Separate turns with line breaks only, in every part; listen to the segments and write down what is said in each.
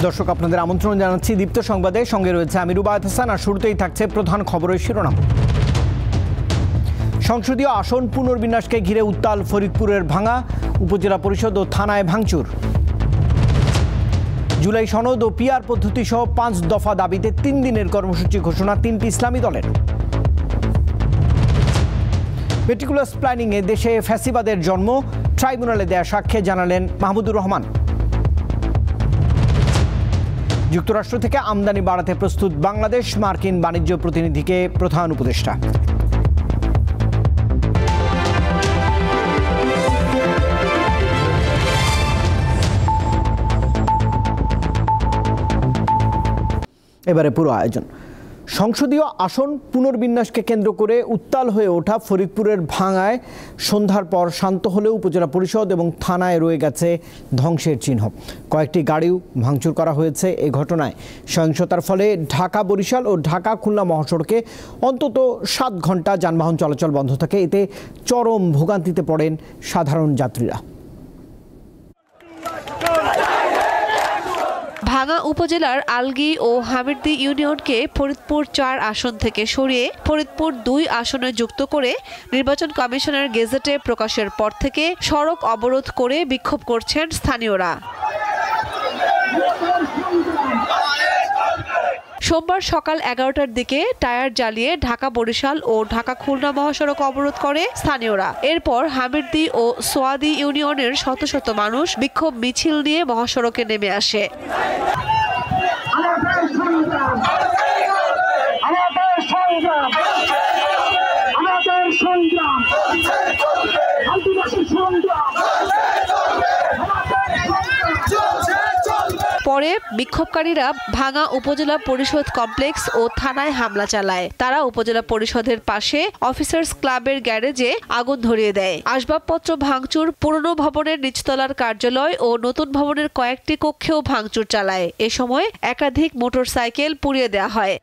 দর্শক আপনাদের আমন্ত্রণ জানাচ্ছি দীপ্ত সংবাদে, সঙ্গে রয়েছে আমি রুবায়েত হাসান। আর শুরুতেই থাকছে প্রধান খবরের শিরোনাম। সংসদীয় আসন পুনর্বিন্যাসকে ঘিরে উত্তাল ফরিদপুরের ভাঙা, উপজেলা পরিষদ ও থানায় ভাঙচুর। জুলাই সনদ ও পিআর পদ্ধতি সহ 5 দফা দাবিতে 3 দিনের কর্মসূচি ঘোষণা 3টি ইসলামী দলের। মেটিকুলাস প্ল্যানিংয়ে দেশে ফ্যাসিবাদের জন্ম, ট্রাইব্যুনালে দেয়া সাক্ষ্যে জানালেন মাহমুদুর রহমান। যুক্তরাষ্ট্র থেকে আমদানি বাড়াতে প্রস্তুত বাংলাদেশ, মার্কিন বাণিজ্য প্রতিনিধিকে প্রধান উপদেষ্টা। এবারে পুরো আয়োজন। সংসদীয় আসন পুনর্বিন্যাসকে কেন্দ্র করে উত্তাল হয়ে ওঠা ফরিদপুরের ভাঙায় সন্ধ্যার পর শান্ত হলেও উপজেলা পরিষদ এবং থানায় রয়ে গেছে ধ্বংসের চিহ্ন। কয়েকটি গাড়িও ভাঙচুর করা হয়েছে। এই ঘটনায় সহিংসতার ফলে ঢাকা বরিশাল ও ঢাকা খুলনা মহাসড়কে অন্তত 7 ঘন্টা যানবাহন চলাচল বন্ধ থাকে। এতে চরম ভোগান্তিতে পড়েন সাধারণ যাত্রীরা।
ভাঙা উপজেলার আলগী ও হামিরদী ইউনিয়নকে ফরিদপুর 4 আসন থেকে সরিয়ে ফরিদপুর 2 আসনে যুক্ত করে নির্বাচন কমিশনের গেজেটে প্রকাশের পর থেকে সড়ক অবরোধ করে বিক্ষোভ করছেন স্থানীয়রা। সোমবার সকাল 11টার দিকে টায়ার জ্বালিয়ে ঢাকা বরিশাল ও ঢাকা খুলনা মহাসড়ক অবরোধ করে স্থানীয়রা। এরপর হামিরদী ও সোয়াদি ইউনিয়নের শত শত মানুষ বিক্ষোভ মিছিল নিয়ে মহাসড়কে নেমে আসে। পরে বিক্ষোভকারীরা ভাঙা উপজেলা পরিষদ কমপ্লেক্স ও থানায় হামলা চালায়। তারা উপজেলা পরিষদের পাশে অফিসার্স ক্লাবের গ্যারেজে আগুন ধরিয়ে দেয়। আসবাবপত্র ভাঙচুর, পুরনো ভবনের নিচতলার কার্যালয় ও নতুন ভবনের কয়েকটি কক্ষেও ভাঙচুর চালায়। এ সময় একাধিক মোটরসাইকেল পুড়িয়ে দেওয়া হয়।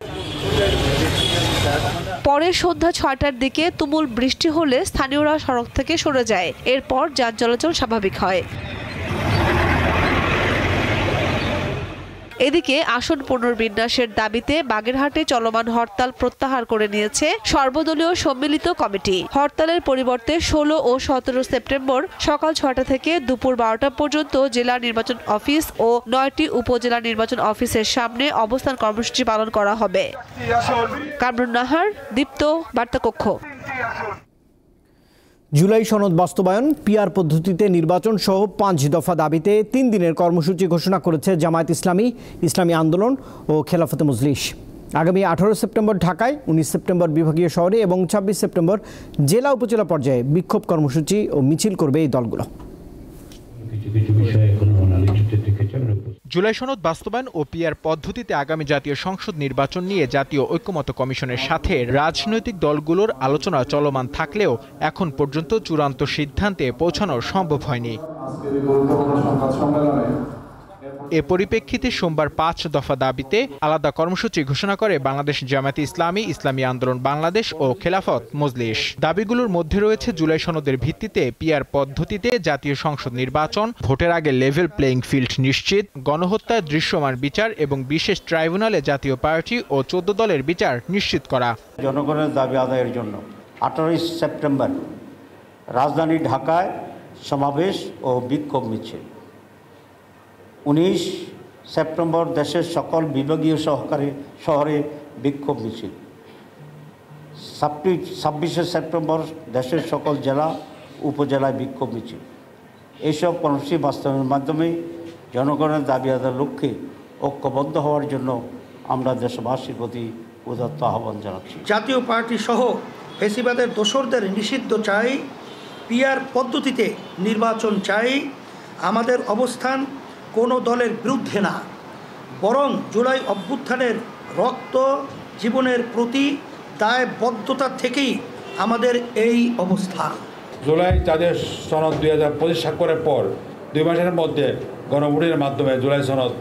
পরে সন্ধ্যা 6টার দিকে তুমুল বৃষ্টি হলে স্থানীয়রা সড়ক থেকে সরে যায়। এরপর যান চলাচল স্বাভাবিক হয়। এদিকে আসন পুনর্বিন্যাসের দাবিতে বাগেরহাটে চলমান হরতাল প্রত্যাহার করে নিয়েছে সর্বদলীয় সম্মিলিত কমিটি। হরতালের পরিবর্তে 16 ও 17 সেপ্টেম্বর সকাল 6টা থেকে দুপুর 12টা পর্যন্ত জেলা নির্বাচন অফিস ও 9টি উপজেলা নির্বাচন অফিসের সামনে অবস্থান কর্মসূচি পালন করা হবে। কামরুন নাহার, দীপ্ত বার্তা কক্ষ।
জুলাই সনদ বাস্তবায়ন, পিআর পদ্ধতিতে নির্বাচন সহ 5 দফা দাবিতে 3 দিনের কর্মসূচি ঘোষণা করেছে জামায়াত ইসলামী, ইসলামী আন্দোলন ও খেলাফতে মজলিস। আগামী 18 সেপ্টেম্বর ঢাকায়, 19 সেপ্টেম্বর বিভাগীয় শহরে এবং 26 সেপ্টেম্বর জেলা উপজেলা পর্যায়ে বিক্ষোভ কর্মসূচি ও মিছিল করবে এই দলগুলো।
জুলাই সনদ বাস্তবায়ন ও পিআর পদ্ধতিতে আগামী জাতীয় সংসদ নির্বাচন নিয়ে জাতীয় ঐক্যমত্য কমিশনের সাথে রাজনৈতিক দলগুলোর আলোচনা চলমান থাকলেও এখন পর্যন্ত চূড়ান্ত সিদ্ধান্তে পৌঁছানো সম্ভব হয়নি। এ পরিপ্রেক্ষিতে সোমবার 5 দফা দাবিতে আলাদা কর্মসূচি ঘোষণা করে বাংলাদেশ জামায়াতে ইসলামী, ইসলামী আন্দোলন বাংলাদেশ ও খেলাফত মজলিস। দাবিগুলোর মধ্যে রয়েছে জুলাই সনদের ভিত্তিতে পিআর পদ্ধতিতে জাতীয় সংসদ নির্বাচন, ভোটের আগে লেভেল প্লেইং ফিল্ড নিশ্চিত, গণহত্যার দৃশ্যমান বিচার এবং বিশেষ ট্রাইব্যুনালে জাতীয় পার্টি ও 14 দলের বিচার নিশ্চিত করা।
জনগণের দাবি আদায়ের জন্য 18 সেপ্টেম্বর রাজধানী ঢাকায় সমাবেশ ও বিক্ষোভ মিছিল। 19 সেপ্টেম্বর দেশের সকল বিভাগীয় শহরে বিক্ষোভ মিছিল। 26 সেপ্টেম্বর দেশের সকল জেলা উপজেলায় বিক্ষোভ মিছিল। এইসব কর্মসূচি বাস্তবায়নের মাধ্যমে জনগণের দাবি আদায়ের লক্ষ্যে ঐক্যবদ্ধ হওয়ার জন্য আমরা দেশবাসীর প্রতি উদাত্ত আহ্বান জানাচ্ছি।
জাতীয় পার্টি সহ ফ্যাসিবাদের দোসরদের নিষিদ্ধ চাই, পিআর পদ্ধতিতে নির্বাচন চাই। আমাদের অবস্থান কোনো দলের বিরুদ্ধে না, বরং জুলাই অভ্যুত্থানের রক্ত জীবনের প্রতি দায়বদ্ধতা থেকেই আমাদের এই অবস্থা।
জুলাই জাতীয় সনদ 2025 স্বাক্ষরের পর 2 মাসের মধ্যে গণভোটের মাধ্যমে জুলাই সনদ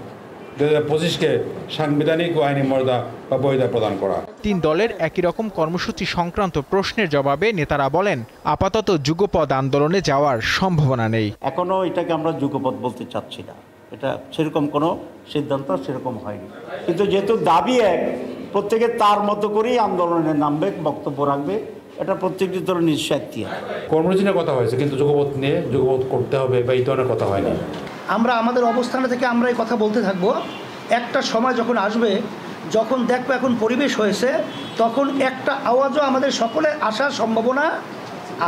2025কে সাংবিধানিক ও আইনি মর্যাদা বা বৈধতা প্রদান করা।
3 দলের একই রকম কর্মসূচি সংক্রান্ত প্রশ্নের জবাবে নেতারা বলেন, আপাতত যুগপৎ আন্দোলনে যাওয়ার সম্ভাবনা নেই।
এখনো এটাকে আমরা যুগপৎ বলতে চাচ্ছি না। এটা সেরকম কোনো সিদ্ধান্ত সেরকম হয়নি। কিন্তু যেহেতু দাবি এক, প্রত্যেকে তার মতো করেই আন্দোলনে নামবে, বক্তব্য রাখবে, এটা প্রত্যেকটি দলের নিঃস্বার্থী।
কর্মসূচির কথা হয়েছে, কিন্তু যুগপৎ নিয়ে যুগপৎ করতে হবে বা এই ধরনের কথা হয়নি।
আমরা আমাদের অবস্থানে থেকে আমরা এই কথা বলতে থাকবো। একটা সময় যখন আসবে, যখন দেখবো এখন পরিবেশ হয়েছে, তখন একটা আওয়াজও আমাদের সকলের আসার সম্ভাবনা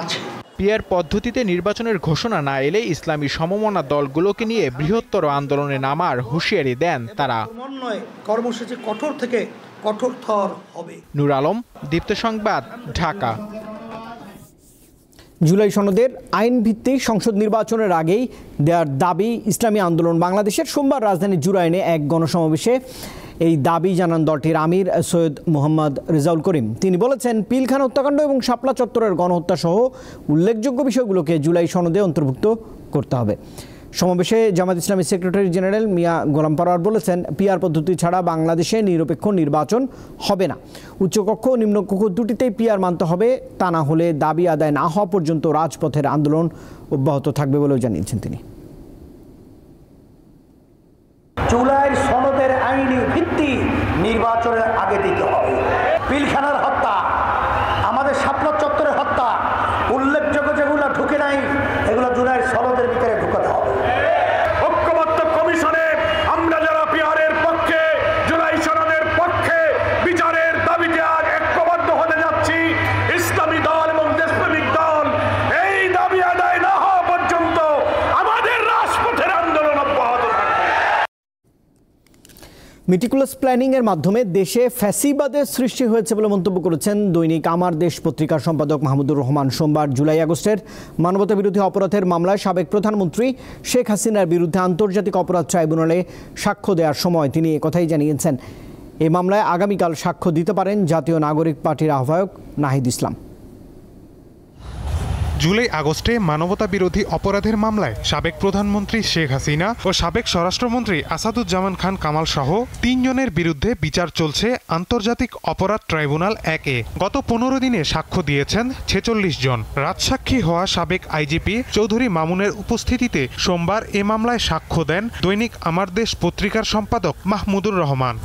আছে।
পিআর পদ্ধতিতে নির্বাচনের ঘোষণা না এলে ইসলামী সমমনা দলগুলোকে নিয়ে বৃহত্তর আন্দোলনে নামার হুঁশিয়ারি দেন তারা।
সমন্বয় কর্মসূচি কঠোর থেকে কঠোরতর হবে।
নূর আলম, দীপ্ত সংবাদ, ঢাকা।
জুলাই সনদের আইন ভিত্তিক সংসদ নির্বাচনের আগেই দেওয়ার দাবি ইসলামী আন্দোলন বাংলাদেশের। সোমবার রাজধানীর জুরাইনে এক গণসমাবেশে এই দাবি জানান দলটির আমির সৈয়দ মোহাম্মদ রেজাউল করিম। তিনি বলেছেন, পিলখানা হত্যাকাণ্ড এবং শাপলা চত্বরের গণহত্যা সহ উল্লেখযোগ্য বিষয়গুলোকে জুলাই সনদে অন্তর্ভুক্ত করতে হবে। সমাবেশে জামায়াত ইসলামী সেক্রেটারি জেনারেল মিয়া গোলাম পরোয়ার বলেছেন, পিআর পদ্ধতি ছাড়া বাংলাদেশে নিরপেক্ষ নির্বাচন হবে না। উচ্চকক্ষ ও নিম্নকক্ষ দুটিতেই পিআর মানতে হবে, তা না হলে দাবি আদায় না হওয়া পর্যন্ত রাজপথের আন্দোলন অব্যাহত থাকবে বলেও জানিয়েছেন তিনি।
জুলাই সনদের আইনি ভিত্তি নির্বাচনের আগে দিতে হবে। পিলখানার হত্যা, আমাদের শাপলা চত্বরের হত্যা, উল্লেখযোগ্য যেগুলো ঢুকে নাই এগুলো জুলাই সনদের ভিতরে ঢুকাতে হবে।
ঐক্যবদ্ধ কমিশনে আমরা যারা পিআরের পক্ষে, জুলাই সনদের পক্ষে বিচারের দাবিতে আজ ঐক্যবদ্ধ হতে যাচ্ছি। ইসলামী দল এবং দেশপ্রেমিক দল এই দাবি আদায় না হওয়া পর্যন্ত আমাদের রাজপথের আন্দোলন অব্যাহত থাকবে।
মেটিকুলাস প্ল্যানিংয়ের মাধ্যমে দেশে ফ্যাসিবাদের সৃষ্টি হয়েছে বলে মন্তব্য করেছেন দৈনিক আমার দেশ পত্রিকার সম্পাদক মাহমুদুর রহমান। সোমবার জুলাই আগস্টের মানবতাবিরোধী অপরাধের মামলায় সাবেক প্রধানমন্ত্রী শেখ হাসিনার বিরুদ্ধে আন্তর্জাতিক অপরাধ ট্রাইব্যুনালে সাক্ষ্য দেওয়ার সময় তিনি একথাই জানিয়েছেন। এই মামলায় আগামীকাল সাক্ষ্য দিতে পারেন জাতীয় নাগরিক পার্টির আহ্বায়ক নাহিদ ইসলাম।
জুলাই আগস্টে মানবতা বিরোধী অপরাধের মামলায় সাবেক প্রধানমন্ত্রী শেখ হাসিনা ও সাবেক স্বরাষ্ট্রমন্ত্রী আসাদুজ্জামান খান কামাল সহ ৩ জনের বিরুদ্ধে বিচার চলছে আন্তর্জাতিক অপরাধ ট্রাইব্যুনাল ১-এ। গত ১৫ দিনে সাক্ষ্য দিয়েছেন ৪৬ জন। রাজসাক্ষী হওয়া সাবেক আইজিপি চৌধুরী মামুনের উপস্থিতিতে সোমবার এ মামলায় সাক্ষ্য দেন দৈনিক আমার দেশ পত্রিকার সম্পাদক মাহমুদুর রহমান।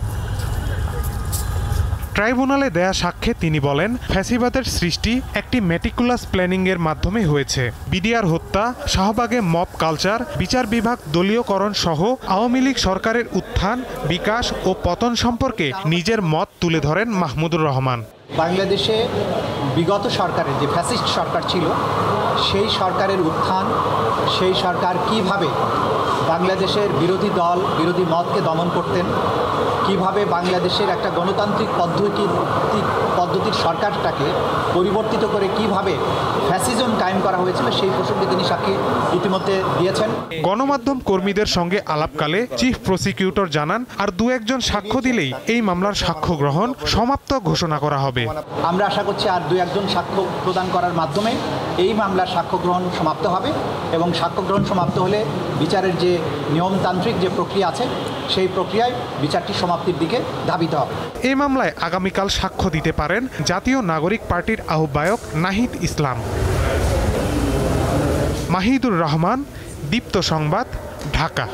ট্রাইব্যুনালে দেয়া সাক্ষ্যে তিনি বলেন, ফ্যাসিবাদের সৃষ্টি একটি মেটিকুলাস প্ল্যানিংয়ের মাধ্যমে হয়েছে। বিডিআর হত্যা, শাহবাগে মব কালচার, বিচার বিভাগ দলীয়করণ সহ আওয়ামী লীগ সরকারের উত্থান, বিকাশ ও পতন সম্পর্কে নিজের মত তুলে ধরেন মাহমুদুর রহমান।
বাংলাদেশে বিগত সরকারের যে ফ্যাসিস্ট সরকার ছিল, সেই সরকারের উত্থান, সেই সরকার কিভাবে বাংলাদেশের বিরোধী দল, বিরোধী মতকে দমন করতেন, কিভাবে বাংলাদেশের একটা গণতান্ত্রিক পদ্ধতির সরকারটাকে পরিবর্তিত করে কিভাবে ফ্যাসিজম কায়েম করা হয়েছিল, সেই প্রসঙ্গে তিনি সাক্ষী ইতিমধ্যে দিয়েছেন।
গণমাধ্যম কর্মীদের সঙ্গে আলাপকালে চিফ প্রসিকিউটর জানান, আর ২-১ সাক্ষ্য দিলেই এই মামলার সাক্ষ্য গ্রহণ সমাপ্ত ঘোষণা করা হবে।
আমরা আশা করছি আর ২-১ সাক্ষ্য প্রদান করার মাধ্যমে এই মামলার সাক্ষ্য গ্রহণ সমাপ্ত হবে এবং সাক্ষ্য গ্রহণ সমাপ্ত হলে বিচারের যে নিয়মতান্ত্রিক যে প্রক্রিয়া আছে, সেই প্রক্রিয়ায় বিচারটি সমাপ্তির দিকে ধাবিত হবে।
এই মামলায় আগামীকাল সাক্ষ্য দিতে পারেন জাতীয় নাগরিক পার্টির আহ্বায়ক নাহিদ ইসলাম। মাহিদুর রহমান, দীপ্ত সংবাদ, ঢাকা।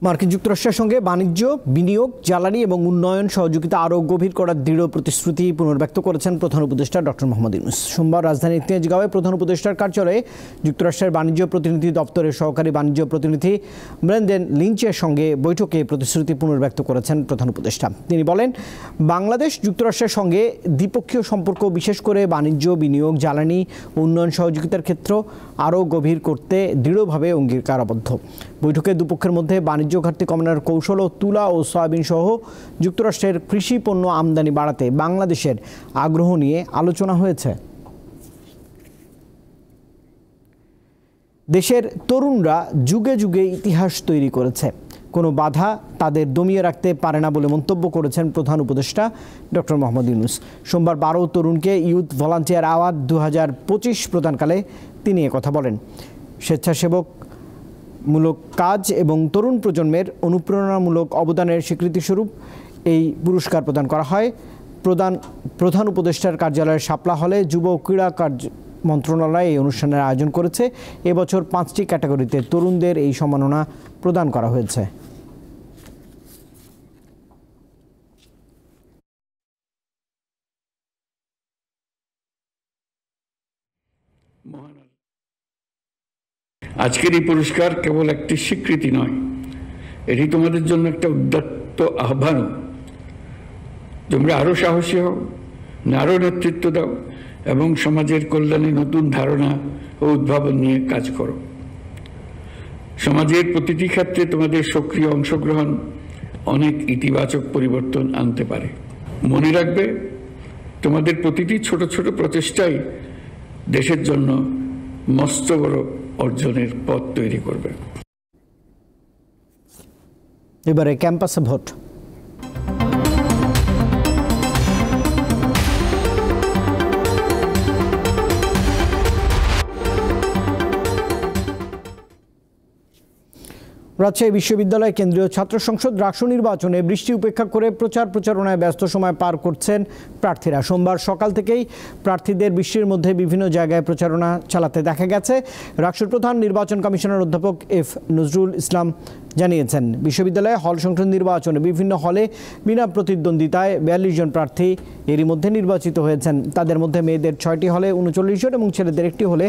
মার্কিন যুক্তরাষ্ট্রের সঙ্গে বাণিজ্য, বিনিয়োগ, জ্বালানি এবং উন্নয়ন সহযোগিতা আরও গভীর করার দৃঢ় প্রতিশ্রুতি পুনর্ব্যক্ত করেছেন প্রধান উপদেষ্টা ডক্টর মোহাম্মদ ইউনূস। সোমবার রাজধানীর তেজগাঁওয়ে প্রধান উপদেষ্টার কার্যালয়ে যুক্তরাষ্ট্রের বাণিজ্য প্রতিনিধি দপ্তরের সহকারী বাণিজ্য প্রতিনিধি ব্রেন্ডেন লিঞ্চের সঙ্গে বৈঠকে প্রতিশ্রুতি পুনর্ব্যক্ত করেছেন প্রধান উপদেষ্টা। তিনি বলেন, বাংলাদেশ যুক্তরাষ্ট্রের সঙ্গে দ্বিপক্ষীয় সম্পর্ক, বিশেষ করে বাণিজ্য, বিনিয়োগ, জ্বালানি ও উন্নয়ন সহযোগিতার ক্ষেত্র আরও গভীর করতে দৃঢ়ভাবে অঙ্গীকারাবদ্ধ। বৈঠকে দুপক্ষের মধ্যে বাণিজ্য ঘাটতি কমানোর কৌশল ও তুলা ও সয়াবিন সহ যুক্তরাষ্ট্রের কৃষি পণ্য আমদানি বাড়াতে বাংলাদেশের আগ্রহ নিয়ে আলোচনা হয়েছে। দেশের তরুণরা যুগে যুগে ইতিহাস তৈরি করেছে, কোনো বাধা তাদের দমিয়ে রাখতে পারে না বলে মন্তব্য করেছেন প্রধান উপদেষ্টা ডক্টর মোহাম্মদ ইউনূস। সোমবার 12 তরুণকে ইউথ ভলান্টিয়ার অ্যাওয়ার্ড 2025 প্রদানকালে তিনি একথা বলেন। স্বেচ্ছাসেবক মূলক কাজ এবং তরুণ প্রজন্মের অনুপ্রেরণামূলক অবদানের স্বীকৃতিস্বরূপ এই পুরস্কার প্রদান করা হয়। প্রধান উপদেষ্টার কার্যালয়ের শাপলা হলে যুব ক্রীড়া মন্ত্রণালয় এই অনুষ্ঠানের আয়োজন করেছে। এবছর 5টি ক্যাটাগরিতে তরুণদের এই সম্মাননা প্রদান করা হয়েছে।
আজকের এই পুরস্কার কেবল একটি স্বীকৃতি নয়, এটি তোমাদের জন্য একটা উদ্যত আহ্বানও। তোমরা আরো সাহসী হও, আরো নেতৃত্ব দাও এবং সমাজের কল্যাণে নতুন ধারণা ও উদ্ভাবন নিয়ে কাজ করো। সমাজের প্রতিটি ক্ষেত্রে তোমাদের সক্রিয় অংশগ্রহণ অনেক ইতিবাচক পরিবর্তন আনতে পারে। মনে রাখবে, তোমাদের প্রতিটি ছোট ছোট প্রচেষ্টাই দেশের জন্য মস্ত বড় অর্জনের পথ তৈরি করবে।
এবারে ক্যাম্পাসে ভোট। রাজশাহী বিশ্ববিদ্যালয় কেন্দ্রীয় ছাত্র সংসদ রাকসু নির্বাচনে বৃষ্টি উপেক্ষা করে প্রচারণায় ব্যস্ত সময় পার করছেন প্রার্থীরা। সোমবার সকাল থেকেই প্রার্থীদের বৃষ্টির মধ্যে বিভিন্ন জায়গায় প্রচারণা চালাতে দেখা গেছে। রাকসুর প্রধান নির্বাচন কমিশনার অধ্যাপক এফ নজরুল ইসলাম জানিয়েছেন, বিশ্ববিদ্যালয়ে হল সংসদ নির্বাচনে বিভিন্ন হলে বিনা প্রতিদ্বন্দ্বিতায় 42 জন প্রার্থী এরই মধ্যে নির্বাচিত হয়েছেন। তাদের মধ্যে মেয়েদের 6টি হলে 39 জন এবং ছেলেদের একটি হলে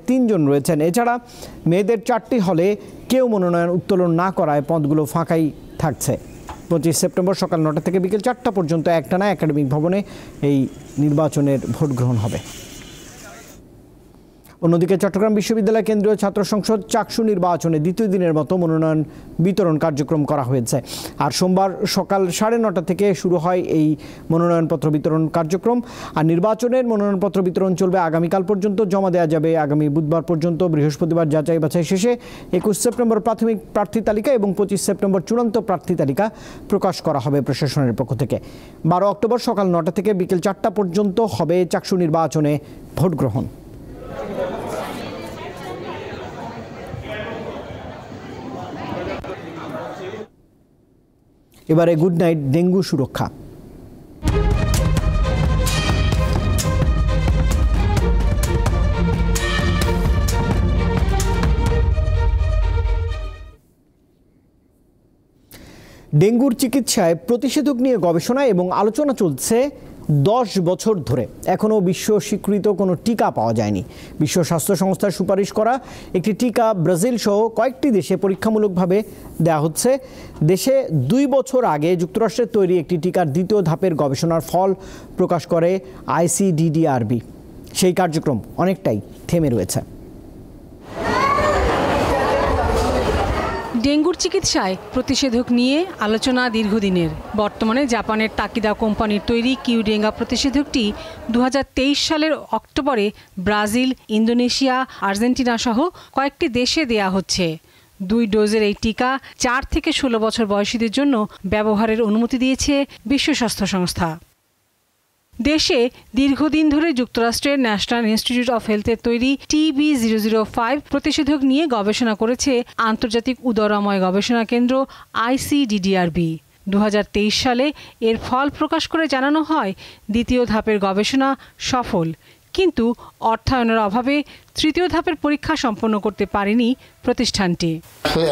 3 জন রয়েছেন। এছাড়া মেয়েদের 4টি হলে কেউ মনোনয়ন উত্তোলন না করায় পদগুলো ফাঁকাই থাকছে। 25 সেপ্টেম্বর সকাল 9টা থেকে বিকেল 4টা পর্যন্ত একটানা একাডেমিক ভবনে এই নির্বাচনের ভোট গ্রহণ হবে। অন্যদিকে চট্টগ্রাম বিশ্ববিদ্যালয় কেন্দ্রীয় ছাত্র সংসদ চাকসু নির্বাচনে দ্বিতীয় দিনের মতো মনোনয়ন বিতরণ কার্যক্রম করা হয়েছে। আর সোমবার সকাল 9:30 থেকে শুরু হয় এই মনোনয়নপত্র বিতরণ কার্যক্রম। আর নির্বাচনের মনোনয়নপত্র বিতরণ চলবে আগামীকাল পর্যন্ত, জমা দেওয়া যাবে আগামী বুধবার পর্যন্ত। বৃহস্পতিবার যাচাই বাছাই শেষে 21 সেপ্টেম্বর প্রাথমিক প্রার্থী তালিকা এবং 25 সেপ্টেম্বর চূড়ান্ত প্রার্থী তালিকা প্রকাশ করা হবে প্রশাসনের পক্ষ থেকে। 12 অক্টোবর সকাল 9টা থেকে বিকেল 4টা পর্যন্ত হবে চাকসু নির্বাচনে ভোট গ্রহণ। এবারে গুড নাইট ডেঙ্গু সুরক্ষা। ডেঙ্গুর চিকিৎসায় প্রতিষেধক নিয়ে গবেষণা এবং আলোচনা চলছে 10 বছর ধরে। এখনও বিশ্ব স্বীকৃত কোনো টিকা পাওয়া যায়নি। বিশ্ব স্বাস্থ্য সংস্থার সুপারিশ করা একটি টিকা ব্রাজিল সহ কয়েকটি দেশে পরীক্ষামূলকভাবে দেওয়া হচ্ছে। দেশে 2 বছর আগে যুক্তরাষ্ট্রের তৈরি একটি টিকার দ্বিতীয় ধাপের গবেষণার ফল প্রকাশ করে ICDDRB। সেই কার্যক্রম অনেকটাই থেমে রয়েছে।
ডেঙ্গুর চিকিৎসায় প্রতিষেধক নিয়ে আলোচনা দীর্ঘদিনের। বর্তমানে জাপানের তাকিদা কোম্পানির তৈরি কিউডেঙ্গা প্রতিষেধকটি 2023 সালের অক্টোবরে ব্রাজিল, ইন্দোনেশিয়া, আর্জেন্টিনা সহ কয়েকটি দেশে দেয়া হচ্ছে। 2 ডোজের এই টিকা 4 থেকে 16 বছর বয়সীদের জন্য ব্যবহারের অনুমতি দিয়েছে বিশ্ব স্বাস্থ্য সংস্থা। দেশে দীর্ঘদিন ধরে যুক্তরাষ্ট্রের ন্যাশনাল ইনস্টিটিউট অফ হেলথের তৈরি TB005 প্রতিষেধক নিয়ে গবেষণা করেছে আন্তর্জাতিক উদরাময় গবেষণা কেন্দ্র ICDDRB। 2023 সালে এর ফল প্রকাশ করে জানানো হয় দ্বিতীয় ধাপের গবেষণা সফল, কিন্তু অর্থায়নের অভাবে তৃতীয় ধাপের পরীক্ষা সম্পন্ন করতে পারেনি প্রতিষ্ঠানটি।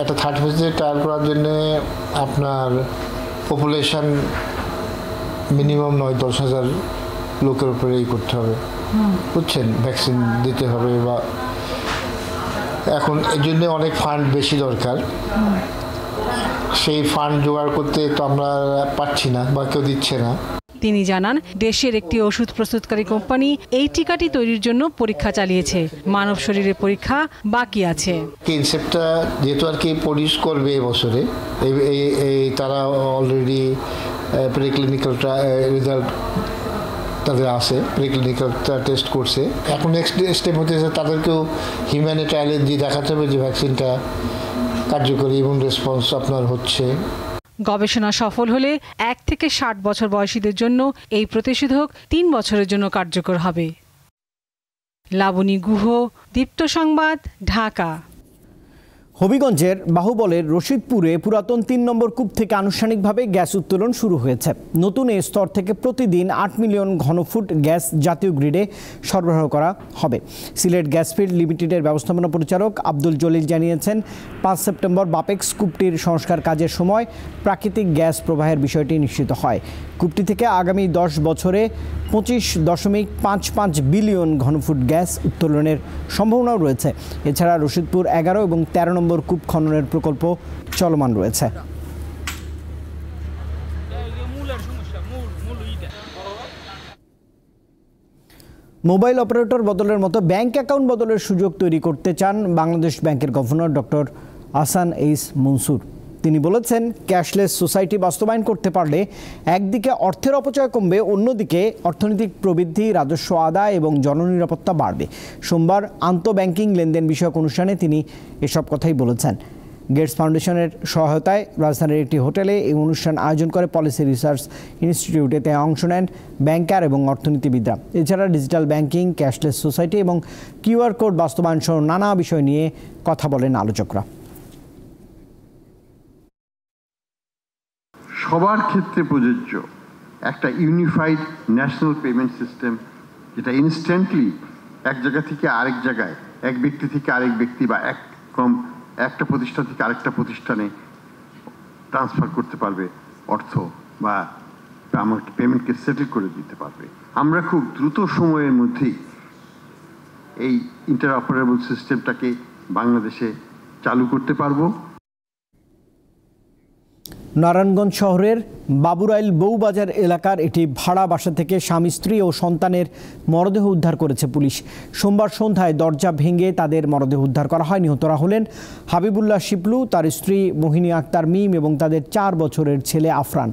একটা থার্ড ফেজে ট্রায়াল করার জন্য আপনার পপুলেশন মিনিমাম 9-10 হাজার লোকের উপরে করতে হবে, বুঝছেন, ভ্যাকসিন দিতে হবে। বা এখন এর জন্য অনেক ফান্ড বেশি দরকার। সেই ফান্ড জোগাড় করতে তো আমরা পাচ্ছি না বা কেউ দিচ্ছে না।
তিনি জানান, দেশের একটি ওষুধ প্রস্তুতকারী কোম্পানি এই টিকাটি তৈরির জন্য পরীক্ষা চালিয়েছে। মানব শরীরে পরীক্ষা বাকি আছে।
কনসেপ্টটা যেহেতু আর কি প্রডিউস করবে এবছরে, তারা অলরেডি প্রিক্লিনিক্যাল রেজাল্ট তাদের আছে, প্রিক্লিনিক্যালটা টেস্ট করছে। এখন নেক্সট স্টেপ হচ্ছে তাদেরকেও হিউম্যান ট্রায়ালে দিয়ে দেখাতে হবে যে ভ্যাকসিনটা কার্যকরী, ইমিউন রেসপন্স আপনার হচ্ছে।
গবেষণা সফল হলে 1 থেকে 60 বছর বয়সীদের জন্য এই প্রতিষেধক 3 বছরের জন্য কার্যকর হবে। লাবণী গুহ, দীপ্ত সংবাদ, ঢাকা।
হবিগঞ্জের বাহুবলের রশিদপুরে পুরাতন ৩ নম্বর কূপ থেকে আনুষ্ঠানিকভাবে গ্যাস উত্তোলন শুরু হয়েছে। নতুন এই স্তর থেকে প্রতিদিন ৮ মিলিয়ন ঘনফুট গ্যাস জাতীয় গ্রিডে সরবরাহ করা হবে। সিলেট গ্যাস ফিল্ড লিমিটেডের ব্যবস্থাপনা পরিচালক আব্দুল জলিল জানিয়েছেন, ৫ সেপ্টেম্বর বাপেক্স কূপটির সংস্কার কাজের সময় প্রাকৃতিক গ্যাস প্রবাহের বিষয়টি নিশ্চিত হয়। কূপটি থেকে আগামী ১০ বছরে ২৫.৫৫ বিলিয়ন ঘনফুট গ্যাস উত্তোলনের সম্ভাবনাও রয়েছে। এছাড়া রশিদপুর ১১ এবং ১৩ নম্বর কূপ খননের প্রকল্প চলমান রয়েছে। মোবাইল অপারেটর বদলের মতো ব্যাংক অ্যাকাউন্ট বদলের সুযোগ তৈরি করতে চান বাংলাদেশ ব্যাংকের গভর্নর ডক্টর আহসান এইস মনসুর। তিনি বলেছেন, ক্যাশলেস সোসাইটি বাস্তবায়ন করতে পারলে একদিকে অর্থের অপচয় কমবে, অন্যদিকে অর্থনৈতিক প্রবৃদ্ধি, রাজস্ব আদায় এবং জননিরাপত্তা বাড়বে। সোমবার আন্তঃব্যাংকিং লেনদেন বিষয়ক অনুষ্ঠানে তিনি এসব কথাই বলেছেন। গেটস ফাউন্ডেশনের সহায়তায় রাজধানীর একটি হোটেলে এই অনুষ্ঠান আয়োজন করে পলিসি রিসার্চ ইনস্টিটিউট। এতে অংশ নেন ব্যাংকার এবং অর্থনীতিবিদরা। এছাড়া ডিজিটাল ব্যাংকিং, ক্যাশলেস সোসাইটি এবং কিউআর কোড বাস্তবায়ন সহ নানা বিষয় নিয়ে কথা বলেন আলোচকরা।
সবার ক্ষেত্রে প্রযোজ্য একটা ইউনিফাইড ন্যাশনাল পেমেন্ট সিস্টেম, যেটা ইনস্ট্যান্টলি এক জায়গা থেকে আরেক জায়গায়, এক ব্যক্তি থেকে আরেক ব্যক্তি বা একটা প্রতিষ্ঠান থেকে আরেকটা প্রতিষ্ঠানে ট্রান্সফার করতে পারবে অর্থ, বা আমার পেমেন্টকে সেটেল করে দিতে পারবে। আমরা খুব দ্রুত সময়ের মধ্যেই এই ইন্টারঅপারেবল সিস্টেমটাকে বাংলাদেশে চালু করতে পারবো।
নারায়ণগঞ্জ শহরের বাবুরাইল বউবাজার এলাকার একটি ভাড়া বাসা থেকে স্বামী, স্ত্রী ও সন্তানের মরদেহ উদ্ধার করেছে পুলিশ। সোমবার সন্ধ্যায় দরজা ভেঙে তাদের মরদেহ উদ্ধার করা হয়। নিহতরা হলেন হাবিবুল্লাহ শিপলু, তার স্ত্রী মোহিনী আক্তার মিম এবং তাদের ৪ বছরের ছেলে আফরান।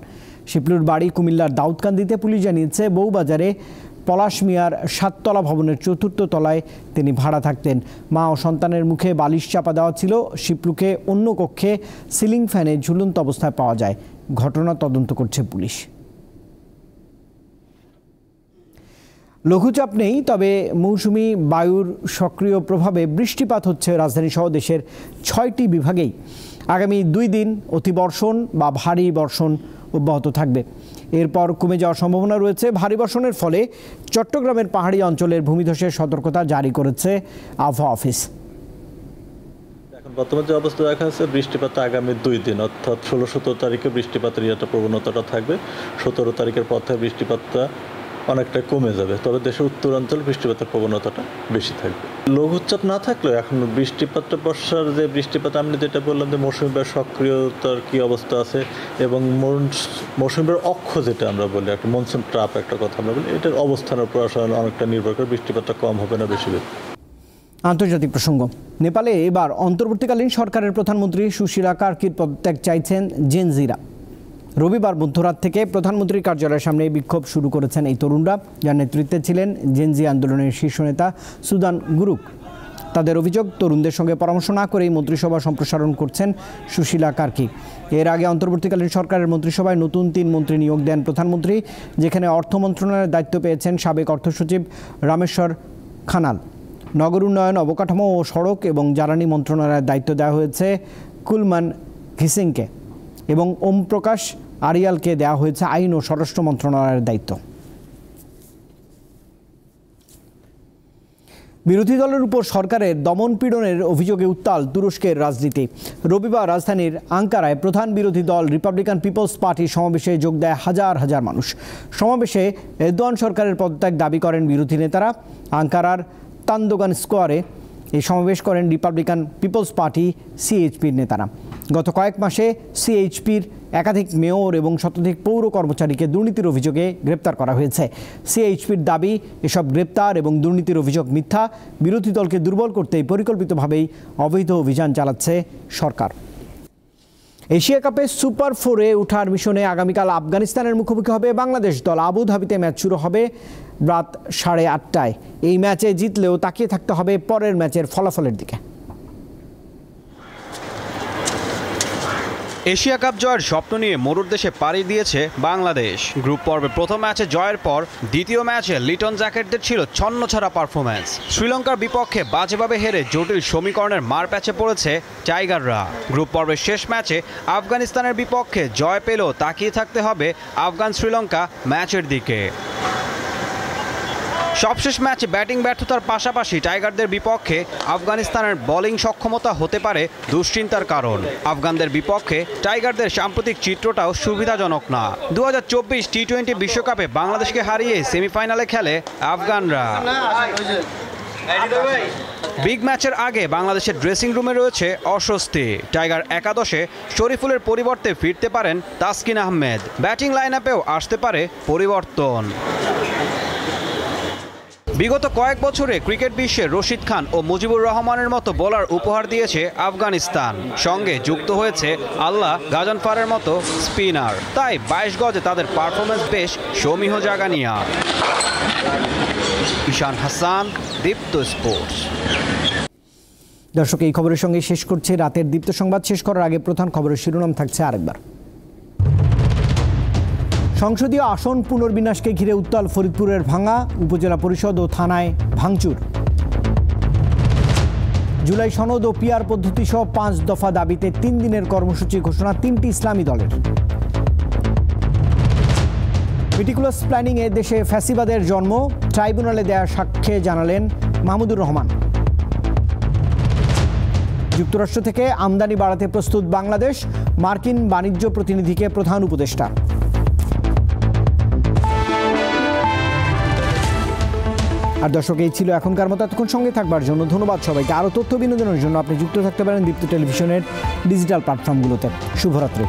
শিপলুর বাড়ি কুমিল্লার দাউদকান্দিতে। পুলিশ জানিয়েছে, বউবাজারে পলাশ মিয়ার ৭তলা ভবনের ৪র্থ তলায় তিনি ভাড়া থাকতেন। মা ও সন্তানের মুখে বালিশ চাপা দেওয়া ছিল। শিপলুকে অন্য কক্ষে সিলিং ফ্যানে ঝুলন্ত অবস্থায় পাওয়া যায়। ঘটনা তদন্ত করছে পুলিশ। লঘুচাপ নেই, তবে মৌসুমি বায়ুর সক্রিয় প্রভাবে বৃষ্টিপাত হচ্ছে রাজধানী সহ দেশের ৬টি বিভাগেই। আগামী ২ দিন অতিবর্ষণ বা ভারী বর্ষণ অব্যাহত থাকবে। এরপর কমে যাওয়ার সম্ভাবনা রয়েছে। ভারী বর্ষণের ফলে চট্টগ্রামের পাহাড়ি অঞ্চলের ভূমিধসের সতর্কতা জারি করেছে আবহাওয়া অফিস।
এখন বর্তমান যে অবস্থা দেখা যাচ্ছে, বৃষ্টিপাত আগামী 2 দিন অর্থাৎ 16-17 তারিখে বৃষ্টিপাতের একটা প্রবণতাটা থাকবে। 17 তারিখের পর থেকে বৃষ্টিপাতটা অনেকটা কমে যাবে, তবে দেশের উত্তরাঞ্চল বৃষ্টিপাতের প্রবণতাটা বেশি থাকবে। লঘুচাপ না থাকলেও এখন বৃষ্টিপাতটা, বর্ষার যে বৃষ্টিপাত আমি যেটা বললাম যে মৌসুমী বায়ুর সক্রিয়তার কী অবস্থা আছে এবং মৌসুমী বায়ুর অক্ষ যেটা আমরা বলি, একটা মনসুন ট্রাপ একটা কথা আমরা বলি, এটার অবস্থানের উপর আসলে অনেকটা নির্ভর করে বৃষ্টিপাতটা কম হবে না বেশি হবে।
আন্তর্জাতিক প্রসঙ্গ। নেপালে এবার অন্তর্বর্তীকালীন সরকারের প্রধানমন্ত্রী সুশীলা কার্কির পদত্যাগ চাইছেন জেনজিরা। রবিবার মধ্যরাত থেকে প্রধানমন্ত্রীর কার্যালয়ের সামনে বিক্ষোভ শুরু করেছেন এই তরুণরা, যার নেতৃত্বে ছিলেন জেনজি আন্দোলনের শীর্ষ নেতা সুদান গুরুক। তাদের অভিযোগ, তরুণদের সঙ্গে পরামর্শ না করেই মন্ত্রিসভা সম্প্রসারণ করছেন সুশীলা কার্কি। এর আগে অন্তর্বর্তীকালীন সরকারের মন্ত্রিসভায় নতুন 3 মন্ত্রী নিয়োগ দেন প্রধানমন্ত্রী, যেখানে অর্থ মন্ত্রণালয়ের দায়িত্ব পেয়েছেন সাবেক অর্থসচিব রামেশ্বর খানাল। নগর উন্নয়ন, অবকাঠামো ও সড়ক এবং জ্বালানি মন্ত্রণালয়ের দায়িত্ব দেওয়া হয়েছে কুলমান ঘিসিংকে এবং ওম প্রকাশ আরিয়ালকে দেওয়া হয়েছে আইন ও স্বরাষ্ট্র মন্ত্রণালয়ের দায়িত্ব। বিরোধী দলের উপর সরকারের দমন পীড়নের অভিযোগে উত্তাল তুরস্কের রাজনীতি। রবিবার রাজধানীর আঙ্কারায় প্রধান বিরোধী দল রিপাবলিকান পিপলস পার্টির সমাবেশে যোগ দেয় হাজার হাজার মানুষ। সমাবেশে এরদোয়ান সরকারের পদত্যাগ দাবি করেন বিরোধী নেতারা। আঙ্কারার তান্দোগান স্কোয়ারে এই সমাবেশ করেন রিপাবলিকান পিপলস পার্টি সিএইচপির নেতারা। গত কয়েক মাসে সিএইচপির একাধিক মেয়র এবং শতাধিক পৌর কর্মচারীকে দুর্নীতির অভিযোগে গ্রেপ্তার করা হয়েছে। সিএইচপির দাবি, এসব গ্রেপ্তার এবং দুর্নীতির অভিযোগ মিথ্যা। বিরোধী দলকে দুর্বল করতেই পরিকল্পিতভাবেই অবৈধ অভিযান চালাচ্ছে সরকার। এশিয়া কাপে সুপার 4-এ ওঠার মিশনে আগামীকাল আফগানিস্তানের মুখোমুখি হবে বাংলাদেশ দল। আবুধাবিতে ম্যাচ শুরু হবে রাত 8:30টায়। এই ম্যাচে জিতলেও তাকিয়ে থাকতে হবে পরের ম্যাচের ফলাফলের দিকে।
এশিয়া কাপ জয়ের স্বপ্ন নিয়ে মরুর দেশে পাড়ি দিয়েছে বাংলাদেশ। গ্রুপ পর্বে প্রথম ম্যাচে জয়ের পর দ্বিতীয় ম্যাচে লিটন জ্যাকেটদের ছিল ছন্নছাড়া পারফরম্যান্স। শ্রীলঙ্কার বিপক্ষে বাজেভাবে হেরে জটিল সমীকরণের মারপ্যাচে পড়েছে টাইগাররা। গ্রুপ পর্বের শেষ ম্যাচে আফগানিস্তানের বিপক্ষে জয় পেলেও তাকিয়ে থাকতে হবে আফগান শ্রীলঙ্কা ম্যাচের দিকে। সবশেষ ম্যাচে ব্যাটিং ব্যর্থতার পাশাপাশি টাইগারদের বিপক্ষে আফগানিস্তানের বোলিং সক্ষমতা হতে পারে দুশ্চিন্তার কারণ। আফগানদের বিপক্ষে টাইগারদের সাম্প্রতিক চিত্রটাও সুবিধাজনক না। 2024 টি-20 বিশ্বকাপে বাংলাদেশকে হারিয়ে সেমিফাইনালে খেলে আফগানরা। বিগ ম্যাচের আগে বাংলাদেশের ড্রেসিং রুমে রয়েছে অস্বস্তি। টাইগার একাদশে শরীফুলের পরিবর্তে ফিরতে পারেন তাসকিন আহমেদ। ব্যাটিং লাইন আপেও আসতে পারে পরিবর্তন। বিগত কয়েক বছরে ক্রিকেট বিশ্বে রশিদ খান ও মুজিবুর রহমানের মতো বোলার উপহার দিয়েছে আফগানিস্তান। সঙ্গে যুক্ত হয়েছে আল্লাহ গাজনফারের মতো স্পিনার। তাই 22 গজে তাদের পারফরমেন্স বেশ সমীহ জাগানিয়া। ঈশান হাসান, দীপ্ত স্পোর্টস।
দর্শক, এই খবরের সঙ্গে শেষ করছে রাতের দীপ্ত সংবাদ। শেষ করার আগে প্রধান খবরের শিরোনাম থাকছে আরেকবার। সংসদীয় আসন পুনর্বিন্যাসকে ঘিরে উত্তাল ফরিদপুরের ভাঙ্গা, উপজেলা পরিষদ ও থানায় ভাঙচুর। জুলাই সনদ ও পিআর পদ্ধতি সহ 5 দফা দাবিতে 3 দিনের কর্মসূচি ঘোষণা 3টি ইসলামী দলের। মেটিকুলাস প্ল্যানিংয়ে দেশে ফ্যাসিবাদের জন্ম, ট্রাইব্যুনালে দেয়া সাক্ষ্যে জানালেন মাহমুদুর রহমান। যুক্তরাষ্ট্র থেকে আমদানি বাড়াতে প্রস্তুত বাংলাদেশ, মার্কিন বাণিজ্য প্রতিনিধিকে প্রধান উপদেষ্টা। আর দর্শক, এই ছিল এখনকার মতো। এতক্ষণ সঙ্গে থাকবার জন্য ধন্যবাদ সবাইকে। আরও তথ্য বিনোদনের জন্য আপনি যুক্ত থাকতে পারেন দীপ্ত টেলিভিশনের ডিজিটাল প্ল্যাটফর্মগুলোতে। শুভরাত্রি।